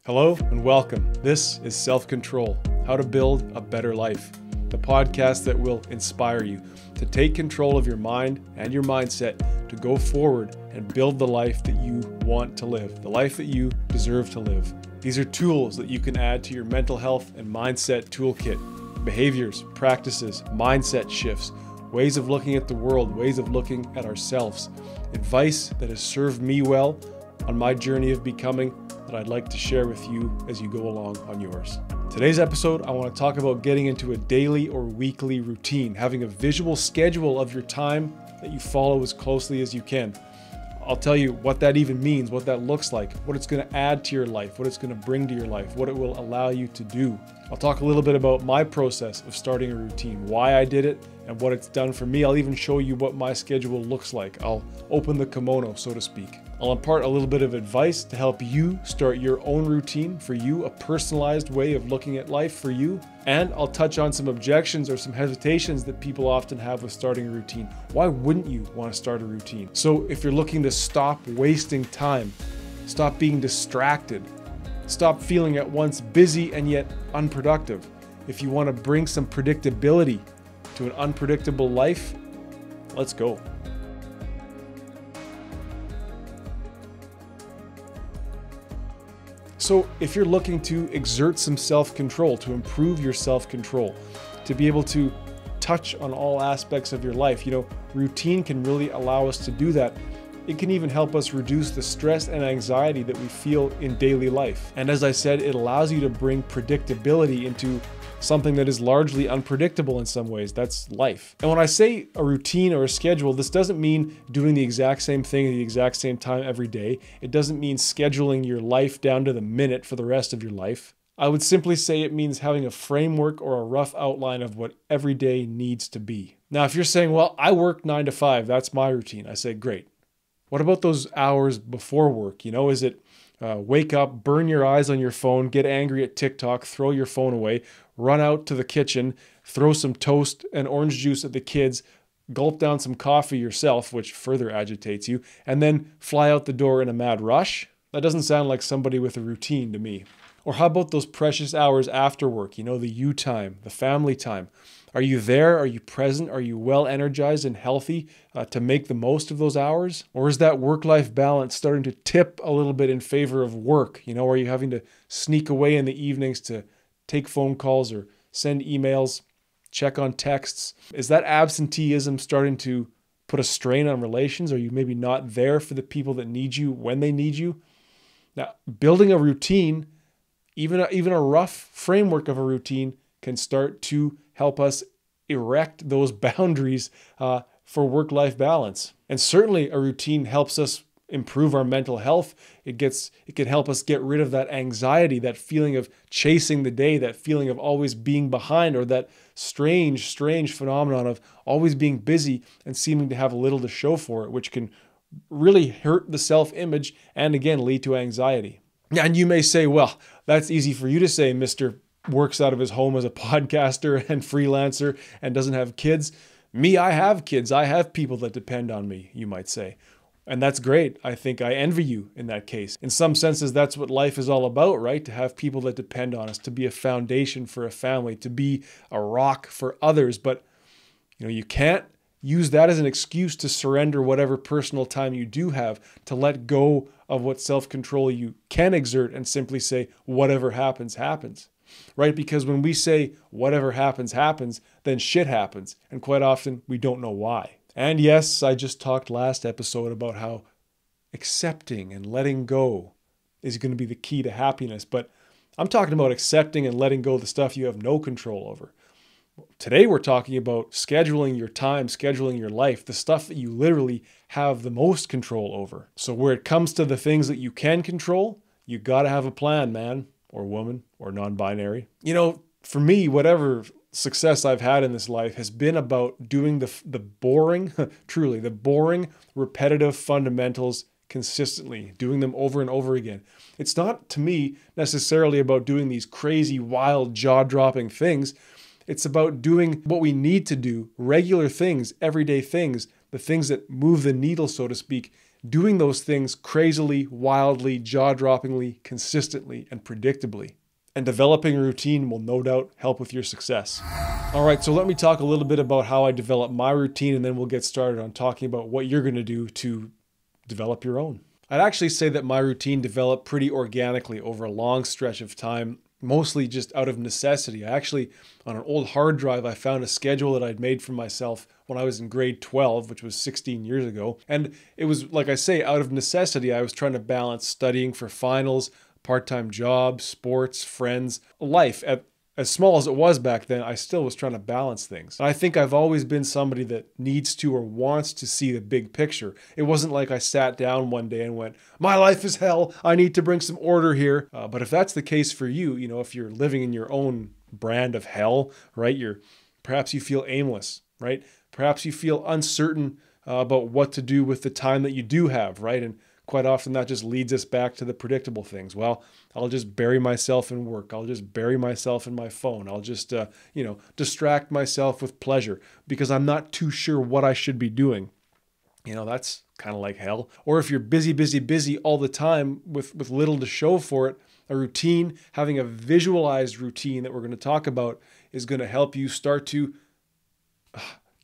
Hello and welcome. This is Self-Control, How to Build a Better Life, the podcast that will inspire you to take control of your mind and your mindset to go forward and build the life that you want to live, the life that you deserve to live. These are tools that you can add to your mental health and mindset toolkit, behaviors, practices, mindset shifts, ways of looking at the world, ways of looking at ourselves, advice that has served me well on my journey of becoming that I'd like to share with you as you go along on yours. Today's episode, I want to talk about getting into a daily or weekly routine, having a visual schedule of your time that you follow as closely as you can. I'll tell you what that even means, what that looks like, what it's going to add to your life, what it's going to bring to your life, what it will allow you to do. I'll talk a little bit about my process of starting a routine, why I did it, and what it's done for me. I'll even show you what my schedule looks like. I'll open the kimono, so to speak. I'll impart a little bit of advice to help you start your own routine for you, a personalized way of looking at life for you. And I'll touch on some objections or some hesitations that people often have with starting a routine. Why wouldn't you want to start a routine? So if you're looking to stop wasting time, stop being distracted, stop feeling at once busy and yet unproductive, if you want to bring some predictability to an unpredictable life, let's go. So if you're looking to exert some self-control, to improve your self-control, to be able to touch on all aspects of your life, routine can really allow us to do that. It can even help us reduce the stress and anxiety that we feel in daily life. And as I said, it allows you to bring predictability into something that is largely unpredictable in some ways. That's life. And when I say a routine or a schedule, this doesn't mean doing the exact same thing at the exact same time every day. It doesn't mean scheduling your life down to the minute for the rest of your life. I would simply say it means having a framework or a rough outline of what every day needs to be. Now, if you're saying, well, I work 9 to 5, that's my routine. I say, great. What about those hours before work? Is it wake up, burn your eyes on your phone, get angry at TikTok, throw your phone away, run out to the kitchen, throw some toast and orange juice at the kids, gulp down some coffee yourself, which further agitates you, and then fly out the door in a mad rush? That doesn't sound like somebody with a routine to me. Or how about those precious hours after work, the you time, the family time? Are you there? Are you present? Are you well energized and healthy to make the most of those hours? Or is that work-life balance starting to tip a little bit in favor of work? Are you having to sneak away in the evenings to take phone calls or send emails, check on texts? Is that absenteeism starting to put a strain on relations? Are you maybe not there for the people that need you when they need you? Now, building a routine, even a rough framework of a routine, can start to help us erect those boundaries for work-life balance. And certainly a routine helps us improve our mental health. It can help us get rid of that anxiety, that feeling of chasing the day, that feeling of always being behind, or that strange phenomenon of always being busy and seeming to have little to show for it, which can really hurt the self-image and again lead to anxiety. And you may say, well, that's easy for you to say, Mr. works out of his home as a podcaster and freelancer and doesn't have kids. Me, I have kids. I have people that depend on me, you might say. And that's great. I think I envy you in that case. In some senses, that's what life is all about, right? To have people that depend on us, to be a foundation for a family, to be a rock for others. But, you can't use that as an excuse to surrender whatever personal time you do have, to let go of what self-control you can exert and simply say, whatever happens, happens. Right? Because when we say whatever happens, happens, then shit happens. And quite often we don't know why. And yes, I just talked last episode about how accepting and letting go is going to be the key to happiness. But I'm talking about accepting and letting go of the stuff you have no control over. Today we're talking about scheduling your time, scheduling your life, the stuff that you literally have the most control over. So where it comes to the things that you can control, you got to have a plan, man. Or woman, or non-binary. For me, whatever success I've had in this life has been about doing the boring, truly, the boring, repetitive fundamentals consistently, doing them over and over again. It's not, to me, necessarily about doing these crazy, wild, jaw-dropping things. It's about doing what we need to do, regular things, everyday things, the things that move the needle, so to speak, doing those things crazily, wildly, jaw-droppingly, consistently, and predictably. And developing a routine will no doubt help with your success. All right, so let me talk a little bit about how I develop my routine, and then we'll get started on talking about what you're going to do to develop your own. I'd actually say that my routine developed pretty organically over a long stretch of time, mostly just out of necessity. I actually, on an old hard drive, I found a schedule that I'd made for myself when I was in grade 12, which was 16 years ago. And it was, like I say, out of necessity. I was trying to balance studying for finals, part-time job, sports, friends, life. As small as it was back then, I still was trying to balance things. And I think I've always been somebody that needs to or wants to see the big picture. It wasn't like I sat down one day and went, my life is hell, I need to bring some order here. But if that's the case for you, if you're living in your own brand of hell, right? Perhaps you feel aimless, right? Perhaps you feel uncertain about what to do with the time that you do have, right? And quite often that just leads us back to the predictable things. Well, I'll just bury myself in work. I'll just bury myself in my phone. I'll just, distract myself with pleasure because I'm not too sure what I should be doing. That's kind of like hell. Or if you're busy all the time with little to show for it, a routine, having a visualized routine that we're going to talk about is going to help you start to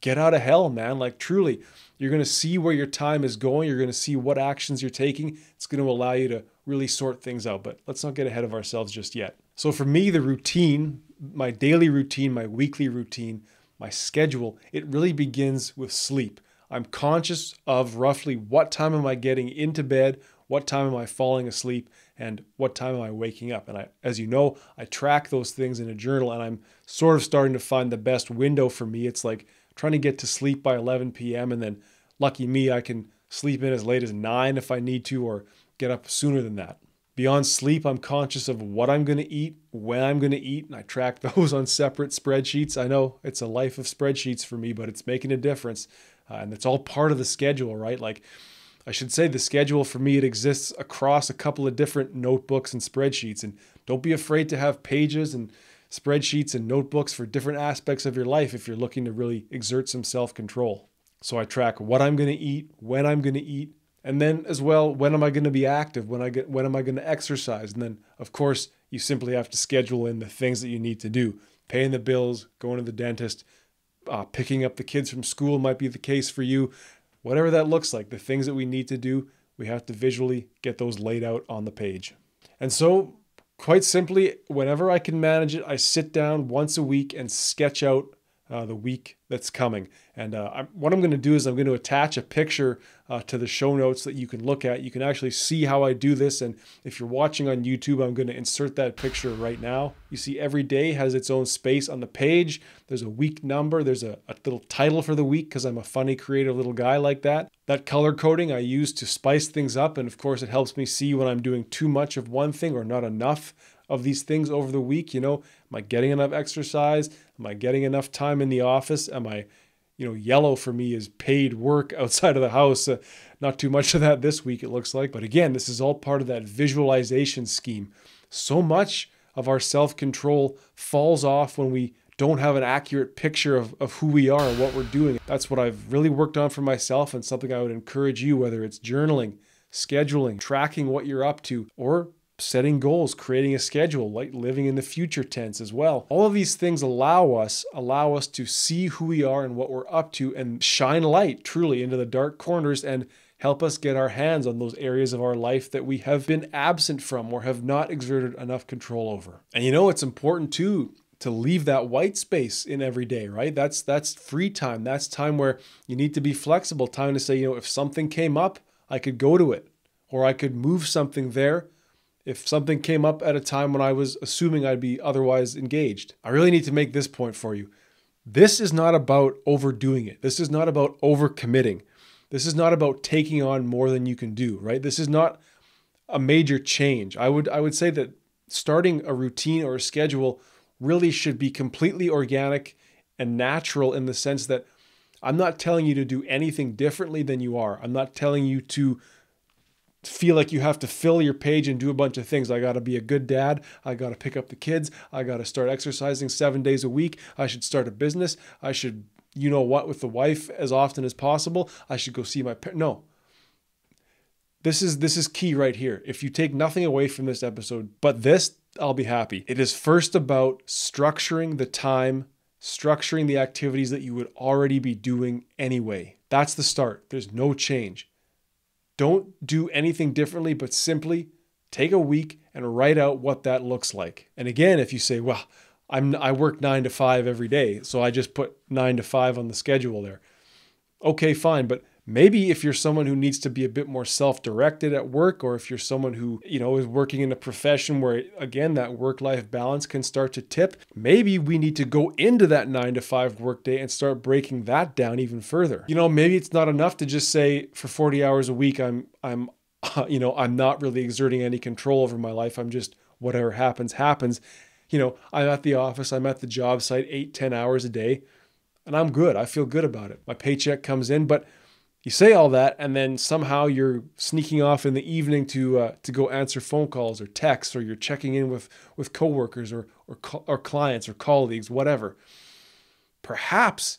get out of hell, man. Like truly, you're going to see where your time is going. You're going to see what actions you're taking. It's going to allow you to really sort things out. But let's not get ahead of ourselves just yet. So for me, the routine, my daily routine, my weekly routine, my schedule, it really begins with sleep. I'm conscious of roughly what time am I getting into bed, what time am I falling asleep, and what time am I waking up. And as you know, I track those things in a journal, and I'm sort of starting to find the best window for me. It's like trying to get to sleep by 11 p.m. and then lucky me, I can sleep in as late as 9 if I need to, or get up sooner than that. Beyond sleep, I'm conscious of what I'm going to eat, when I'm going to eat, and I track those on separate spreadsheets. I know it's a life of spreadsheets for me, but it's making a difference. And it's all part of the schedule, right? Like I should say the schedule for me, it exists across a couple of different notebooks and spreadsheets. And don't be afraid to have pages and spreadsheets and notebooks for different aspects of your life if you're looking to really exert some self-control. So I track what I'm going to eat, when I'm going to eat, and then as well, when am I going to be active? When am I going to exercise? And then, of course, you simply have to schedule in the things that you need to do. Paying the bills, going to the dentist, picking up the kids from school might be the case for you. Whatever that looks like, the things that we need to do, we have to visually get those laid out on the page. And so, quite simply, whenever I can manage it, I sit down once a week and sketch out the week that's coming. And what I'm going to do is I'm going to attach a picture to the show notes that you can look at. You can actually see how I do this. And if you're watching on YouTube, I'm going to insert that picture right now. You see every day has its own space on the page. There's a week number. There's a little title for the week because I'm a funny, creative little guy like that. That color coding I use to spice things up. And of course, it helps me see when I'm doing too much of one thing or not enough of these things over the week. Am I getting enough exercise? Am I getting enough time in the office? Am I, yellow for me is paid work outside of the house. Not too much of that this week, it looks like. But again, this is all part of that visualization scheme. So much of our self-control falls off when we don't have an accurate picture of who we are and what we're doing. That's what I've really worked on for myself, and something I would encourage you, whether it's journaling, scheduling, tracking what you're up to, or setting goals, creating a schedule, like living in the future tense as well. All of these things allow us to see who we are and what we're up to, and shine light truly into the dark corners and help us get our hands on those areas of our life that we have been absent from or have not exerted enough control over. And it's important too to leave that white space in every day, right? That's free time. That's time where you need to be flexible, time to say, if something came up, I could go to it, or I could move something there if something came up at a time when I was assuming I'd be otherwise engaged. I really need to make this point for you. This is not about overdoing it. This is not about overcommitting. This is not about taking on more than you can do, right? This is not a major change. I would say that starting a routine or a schedule really should be completely organic and natural, in the sense that I'm not telling you to do anything differently than you are. I'm not telling you to feel like you have to fill your page and do a bunch of things. I got to be a good dad. I got to pick up the kids. I got to start exercising 7 days a week. I should start a business. I should, with the wife as often as possible. I should go see my parents. No. This is key right here. If you take nothing away from this episode, but this, I'll be happy. It is first about structuring the time, structuring the activities that you would already be doing anyway. That's the start. There's no change. Don't do anything differently, but simply take a week and write out what that looks like. And again, if you say, well, I work 9 to 5 every day, so I just put 9 to 5 on the schedule there. Okay, fine. But maybe if you're someone who needs to be a bit more self-directed at work, or if you're someone who, is working in a profession where, again, that work-life balance can start to tip, maybe we need to go into that 9 to 5 workday and start breaking that down even further. Maybe it's not enough to just say for 40 hours a week, I'm not really exerting any control over my life. I'm just whatever happens. I'm at the office, I'm at the job site 8-10 hours a day, and I'm good. I feel good about it. My paycheck comes in, but you say all that, and then somehow you're sneaking off in the evening to go answer phone calls or texts, or you're checking in with coworkers or clients or colleagues, whatever. Perhaps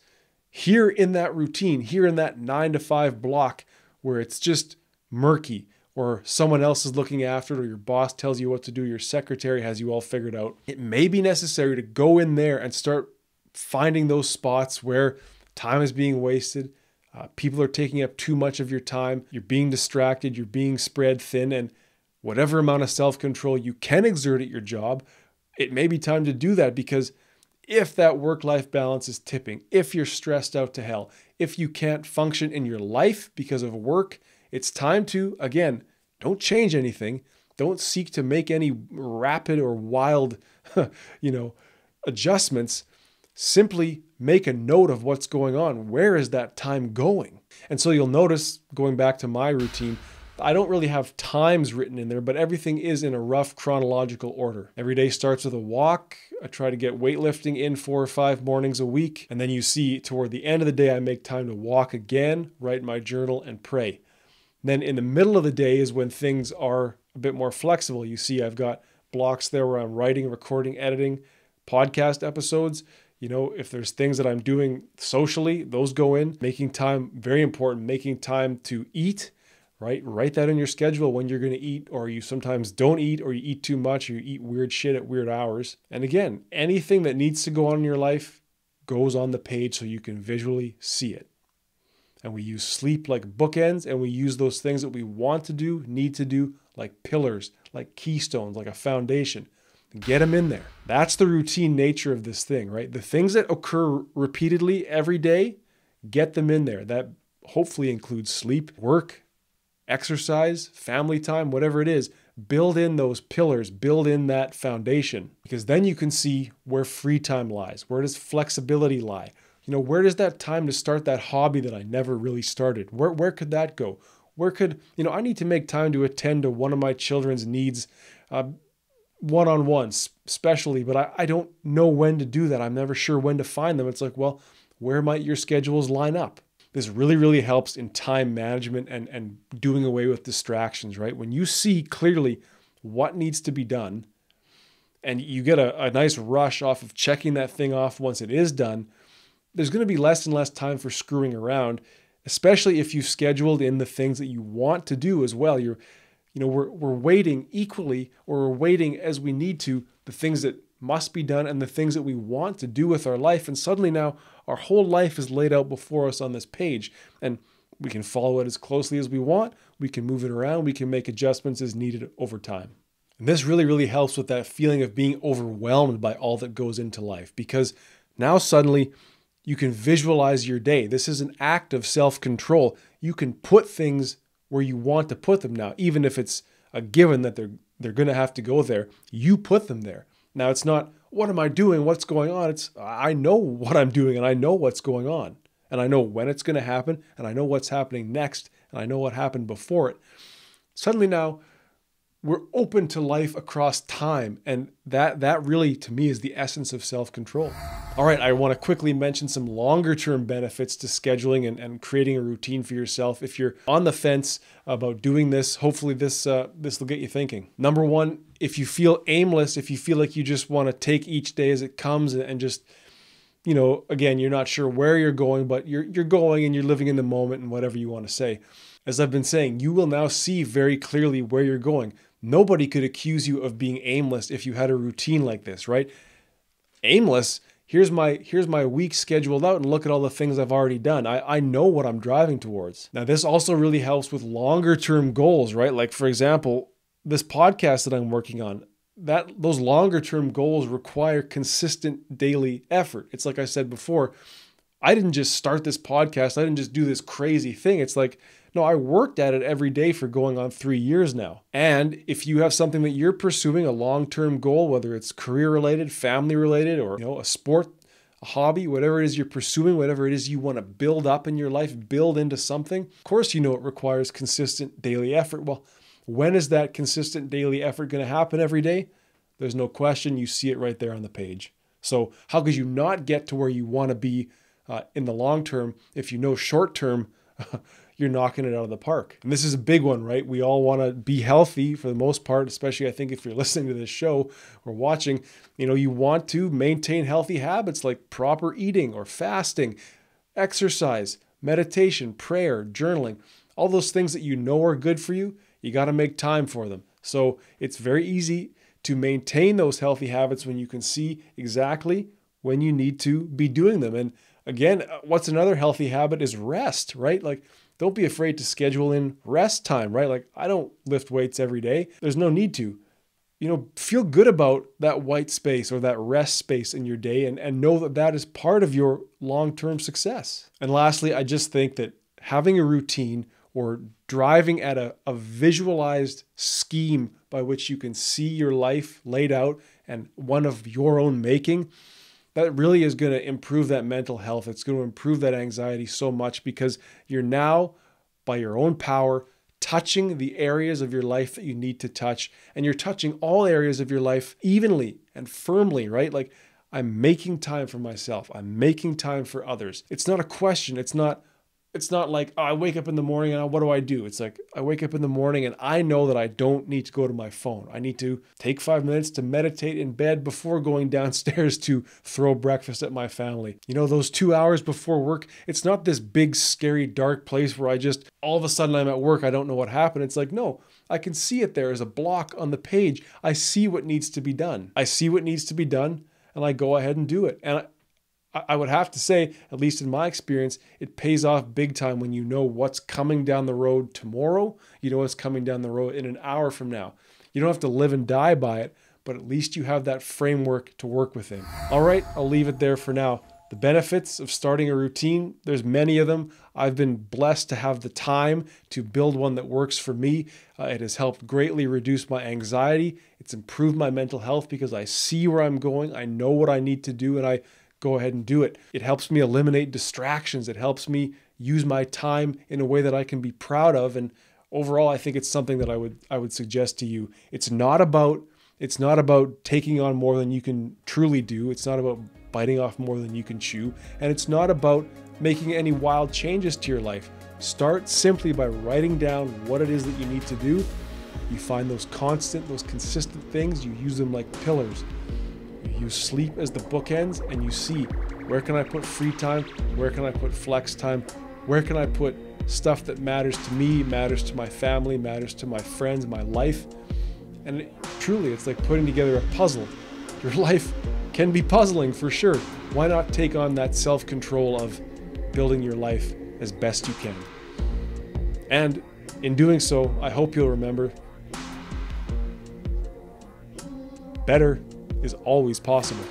here in that routine, here in that 9 to 5 block where it's just murky, or someone else is looking after it, or your boss tells you what to do, your secretary has you all figured out, it may be necessary to go in there and start finding those spots where time is being wasted. People are taking up too much of your time. You're being distracted. You're being spread thin. And whatever amount of self-control you can exert at your job, it may be time to do that, because if that work-life balance is tipping, if you're stressed out to hell, if you can't function in your life because of work, it's time to, again, don't change anything. Don't seek to make any rapid or wild, adjustments. Simply make a note of what's going on. Where is that time going? And so you'll notice, going back to my routine, I don't really have times written in there, but everything is in a rough chronological order. Every day starts with a walk. I try to get weightlifting in 4 or 5 mornings a week. And then you see toward the end of the day, I make time to walk again, write in my journal, and pray. Then in the middle of the day is when things are a bit more flexible. You see, I've got blocks there where I'm writing, recording, editing podcast episodes. If there's things that I'm doing socially, those go in. Making time, very important, making time to eat, right? Write that in your schedule when you're going to eat, or you sometimes don't eat, or you eat too much, or you eat weird shit at weird hours. And again, anything that needs to go on in your life goes on the page so you can visually see it. And we use sleep like bookends, and we use those things that we want to do, need to do, like pillars, like keystones, like a foundation. Get them in there. That's the routine nature of this thing, right? The things that occur repeatedly every day, get them in there. That hopefully includes sleep, work, exercise, family time, whatever it is. Build in those pillars, build in that foundation, because then you can see where free time lies. Where does flexibility lie? Where does that time to start that hobby that I never really started? Where could that go? Where could, I need to make time to attend to one of my children's needs, one-on-one especially, but I don't know when to do that. I'm never sure when to find them. It's like, well, where might your schedules line up? This really, really helps in time management and doing away with distractions, right? When you see clearly what needs to be done, and you get a nice rush off of checking that thing off once it is done, there's going to be less and less time for screwing around, especially if you've scheduled in the things that you want to do as well. We're weighting equally, or we're weighting as we need to, the things that must be done and the things that we want to do with our life. And suddenly now our whole life is laid out before us on this page, and we can follow it as closely as we want. We can move it around. We can make adjustments as needed over time. And this really, really helps with that feeling of being overwhelmed by all that goes into life, because now suddenly you can visualize your day. This is an act of self-control. You can put things where you want to put them now, even if it's a given that they're going to have to go there. You put them there. Now, it's not, what am I doing? What's going on? It's, I know what I'm doing, and I know what's going on, and I know when it's going to happen, and I know what's happening next, and I know what happened before it. Suddenly now, we're open to life across time. And that really, to me, is the essence of self-control. All right, I want to quickly mention some longer term benefits to scheduling and creating a routine for yourself. If you're on the fence about doing this, hopefully this will get you thinking. Number one, if you feel aimless, if you feel like you just want to take each day as it comes and just, again, you're not sure where you're going, but you're going and you're living in the moment and whatever you want to say. As I've been saying, you will now see very clearly where you're going. Nobody could accuse you of being aimless if you had a routine like this, right? Aimless, here's my week scheduled out and look at all the things I've already done. I know what I'm driving towards. Now, this also really helps with longer term goals, right? Like, for example, this podcast that I'm working on, those longer term goals require consistent daily effort. It's like I said before, I didn't just start this podcast. I didn't just do this crazy thing. It's like, no, I worked at it every day for going on 3 years now. And if you have something that you're pursuing, a long-term goal, whether it's career related, family related, or a sport, a hobby, whatever it is you're pursuing, whatever it is you want to build up in your life, build into something, of course, it requires consistent daily effort. Well, when is that consistent daily effort going to happen every day? There's no question. You see it right there on the page. So how could you not get to where you want to be in the long term if you know short term you're knocking it out of the park? And this is a big one, right? We all want to be healthy for the most part, especially I think if you're listening to this show or watching, you want to maintain healthy habits like proper eating or fasting, exercise, meditation, prayer, journaling, all those things that are good for you. You got to make time for them. So it's very easy to maintain those healthy habits when you can see exactly when you need to be doing them. And again, what's another healthy habit is rest, right? Like, don't be afraid to schedule in rest time, right? Like, I don't lift weights every day. There's no need to. Feel good about that white space or that rest space in your day and know that that is part of your long-term success. And lastly, I just think that having a routine or driving at a visualized scheme by which you can see your life laid out and one of your own making, that really is going to improve that mental health. It's going to improve that anxiety so much because you're now, by your own power, touching the areas of your life that you need to touch. And you're touching all areas of your life evenly and firmly, right? Like, I'm making time for myself. I'm making time for others. It's not a question. It's not like, I wake up in the morning and what do? It's like, I wake up in the morning and I know that I don't need to go to my phone. I need to take 5 minutes to meditate in bed before going downstairs to throw breakfast at my family. Those 2 hours before work, it's not this big, scary, dark place where all of a sudden I'm at work, I don't know what happened. It's like, no, I can see it there as a block on the page. I see what needs to be done. And I go ahead and do it. And I would have to say, at least in my experience, it pays off big time when you know what's coming down the road tomorrow. You know what's coming down the road in an hour from now. You don't have to live and die by it, but at least you have that framework to work within. All right, I'll leave it there for now. The benefits of starting a routine, there's many of them. I've been blessed to have the time to build one that works for me. It has helped greatly reduce my anxiety. It's improved my mental health because I see where I'm going. I know what I need to do, and I go ahead and do it. It helps me eliminate distractions. It helps me use my time in a way that I can be proud of. And overall, I think it's something that I would suggest to you. It's not about taking on more than you can truly do. It's not about biting off more than you can chew. And it's not about making any wild changes to your life. Start simply by writing down what it is that you need to do. You find those consistent things. You use them like pillars. You use sleep as the bookends, and you see, where can I put free time? Where can I put flex time? Where can I put stuff that matters to me, matters to my family, matters to my friends, my life? And it's like putting together a puzzle. Your life can be puzzling for sure. Why not take on that self-control of building your life as best you can? And in doing so, I hope you'll remember, better is always possible.